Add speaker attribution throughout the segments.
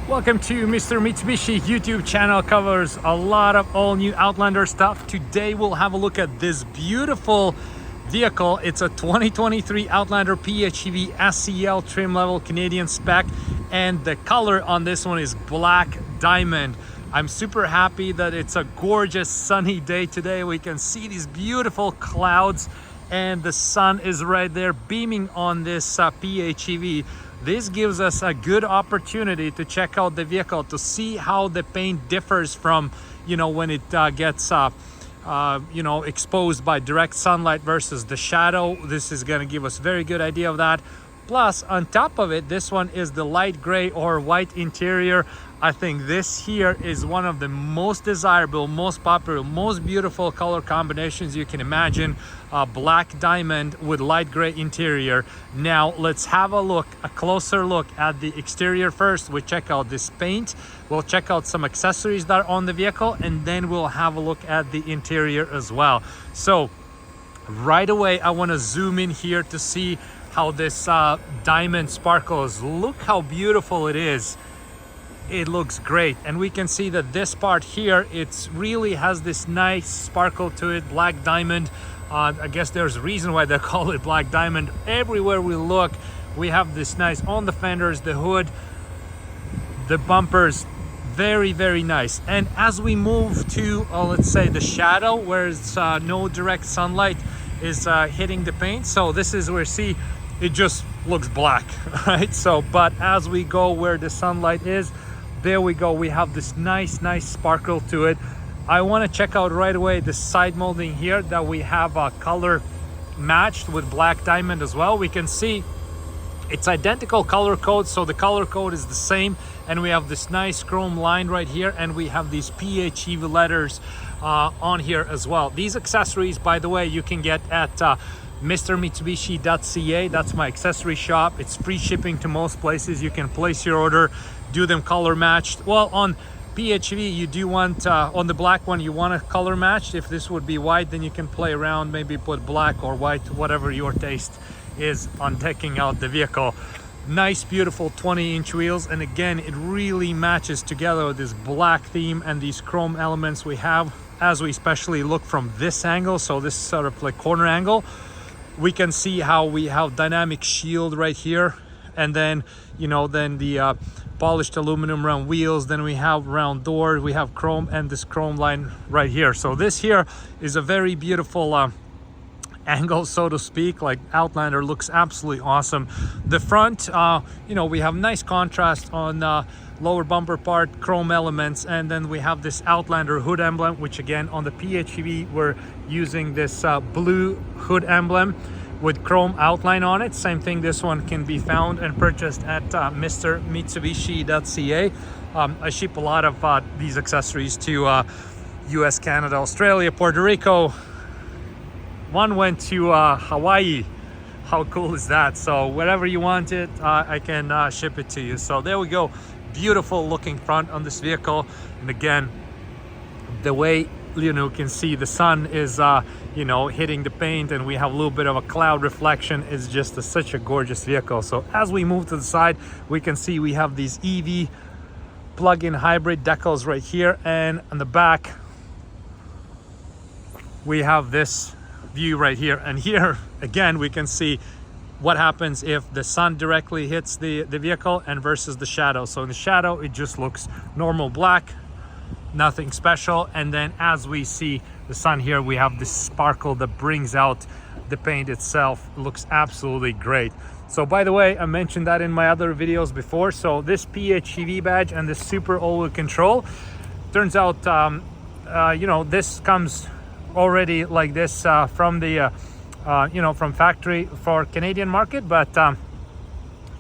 Speaker 1: Welcome to Mr. Mitsubishi YouTube channel. Covers a lot of all new Outlander stuff. Today we'll have a look at this beautiful vehicle. It's a 2023 Outlander PHEV SEL trim level Canadian spec, and the color on this one is black diamond. I'm super happy that it's a gorgeous sunny day today. We can see these beautiful clouds and the sun is right there beaming on this PHEV. This gives us a good opportunity to check out the vehicle, to see how the paint differs from, when it gets, exposed by direct sunlight versus the shadow. This is going to give us a very good idea of that. Plus, on top of it, this one is the light gray or white interior. I think this here is one of the most desirable, most popular, most beautiful color combinations you can imagine. Black diamond with light gray interior. Now let's have a closer look at the exterior first. We check out this paint, we'll check out some accessories that are on the vehicle, and then we'll have a look at the interior as well. So right away, I want to zoom in here to see how this diamond sparkles. Look how beautiful it is. It looks great, and we can see that this part here, it's really has this nice sparkle to it. Black diamond. I guess there's a reason why they call it black diamond. Everywhere we look, we have this nice on the fenders, the hood, the bumpers. Very, very nice. And as we move to let's say the shadow, where it's no direct sunlight is hitting the paint, so this is where see it just looks black, right? So but as we go where the sunlight is, there we go, we have this nice sparkle to it. I want to check out right away the side molding here, that we have a color matched with black diamond as well. We can see it's identical color code, so the color code is the same, and we have this nice chrome line right here, and we have these PHEV letters on here as well. These accessories, by the way, you can get at mrmitsubishi.ca. That's my accessory shop. It's free shipping to most places. You can place your order, do them color matched. Well, on PHEV you do want on the black one you want a color matched. If this would be white, then you can play around, maybe put black or white, whatever your taste is on decking out the vehicle. Nice beautiful 20-inch wheels, and again it really matches together with this black theme and these chrome elements we have. As we especially look from this angle, so this sort of like corner angle, we can see how we have dynamic shield right here, and then then the polished aluminum round wheels, then we have round doors, we have chrome, and this chrome line right here. So this here is a very beautiful angle, so to speak. Like Outlander looks absolutely awesome. The front, we have nice contrast on lower bumper part, chrome elements, and then we have this Outlander hood emblem, which again on the PHEV we're using this blue hood emblem with chrome outline on it. Same thing, this one can be found and purchased at mrmitsubishi.ca. I ship a lot of these accessories to US, Canada, Australia, Puerto Rico. One went to Hawaii. How cool is that? So wherever you want it, I can ship it to you. So there we go. Beautiful looking front on this vehicle, and again the way you can see the sun is hitting the paint, and we have a little bit of a cloud reflection. Is just such a gorgeous vehicle. So as we move to the side, we can see we have these EV plug-in hybrid decals right here, and on the back we have this view right here. And here again we can see what happens if the sun directly hits the vehicle and versus the shadow. So in the shadow it just looks normal black, nothing special, and then as we see the sun here, we have this sparkle that brings out the paint itself. It looks absolutely great. So by the way, I mentioned that in my other videos before, so this PHEV badge and this super all-wheel control, turns out this comes already like this from the from factory for Canadian market, but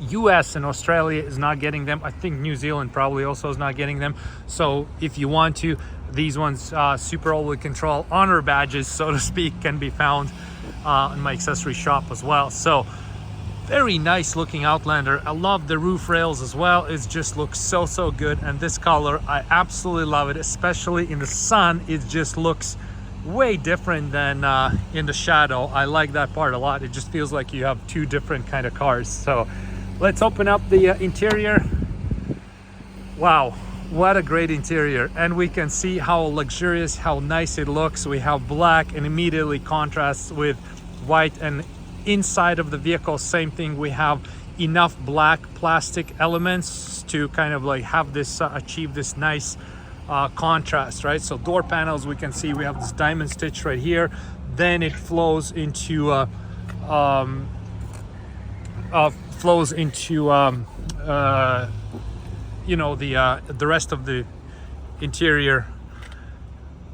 Speaker 1: US and Australia is not getting them. I think New Zealand probably also is not getting them. So if you want to, these ones super all-wheel control honor badges, so to speak, can be found in my accessory shop as well. So very nice looking Outlander. I love the roof rails as well. It just looks so good, and this color I absolutely love it, especially in the sun. It just looks way different than in the shadow. I like that part a lot. It just feels like you have two different kind of cars. So let's open up the interior. Wow, what a great interior. And we can see how luxurious, how nice it looks. We have black and immediately contrasts with white, and inside of the vehicle, same thing. We have enough black plastic elements to kind of like have this achieve this nice contrast, right? So door panels, we can see we have this diamond stitch right here. Then it flows into you know, the rest of the interior,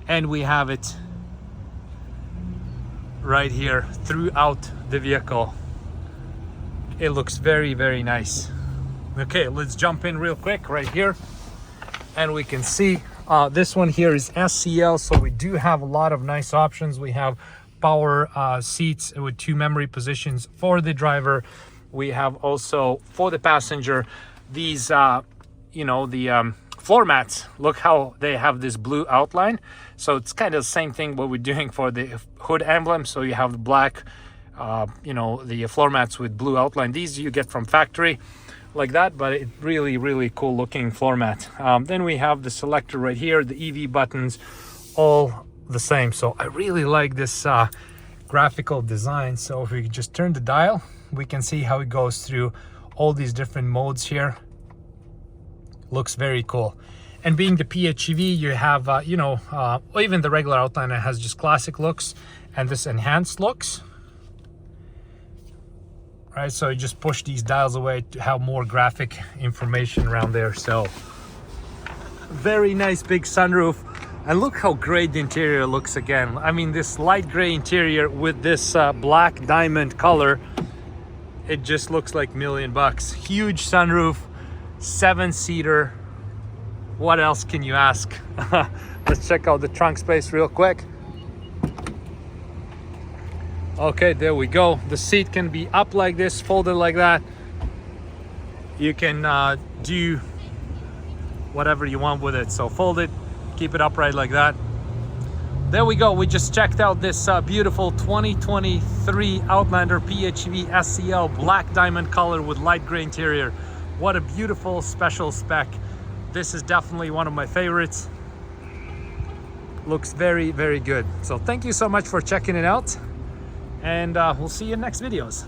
Speaker 1: and we have it right here throughout the vehicle. It looks very, very nice. Okay, let's jump in real quick right here, and we can see this one here is SEL, so we do have a lot of nice options. We have power seats with 2 memory positions for the driver. We have also for the passenger these you know, the floor mats. Look how they have this blue outline. So it's kind of the same thing what we're doing for the hood emblem. So you have the black you know, the floor mats with blue outline. These you get from factory like that, but it really cool looking floor mat. Then we have the selector right here, the EV buttons, all the same. So I really like this graphical design. So if we just turn the dial, we can see how it goes through all these different modes here. Looks very cool. And being the PHEV, you have you know, or even the regular Outlander has just classic looks and this enhanced looks. Right, so you just push these dials away to have more graphic information around there. So very nice big sunroof, and look how great the interior looks again. I mean, this light gray interior with this black diamond color, it just looks like $1,000,000. Huge sunroof, 7-seater. What else can you ask? Let's check out the trunk space real quick. Okay, there we go. The seat can be up like this, folded like that. You can do whatever you want with it. So fold it, keep it upright like that. There we go. We just checked out this beautiful 2023 Outlander PHEV SEL black diamond color with light gray interior. What a beautiful special spec. This is definitely one of my favorites. Looks very, very good. So thank you so much for checking it out, and we'll see you in next videos.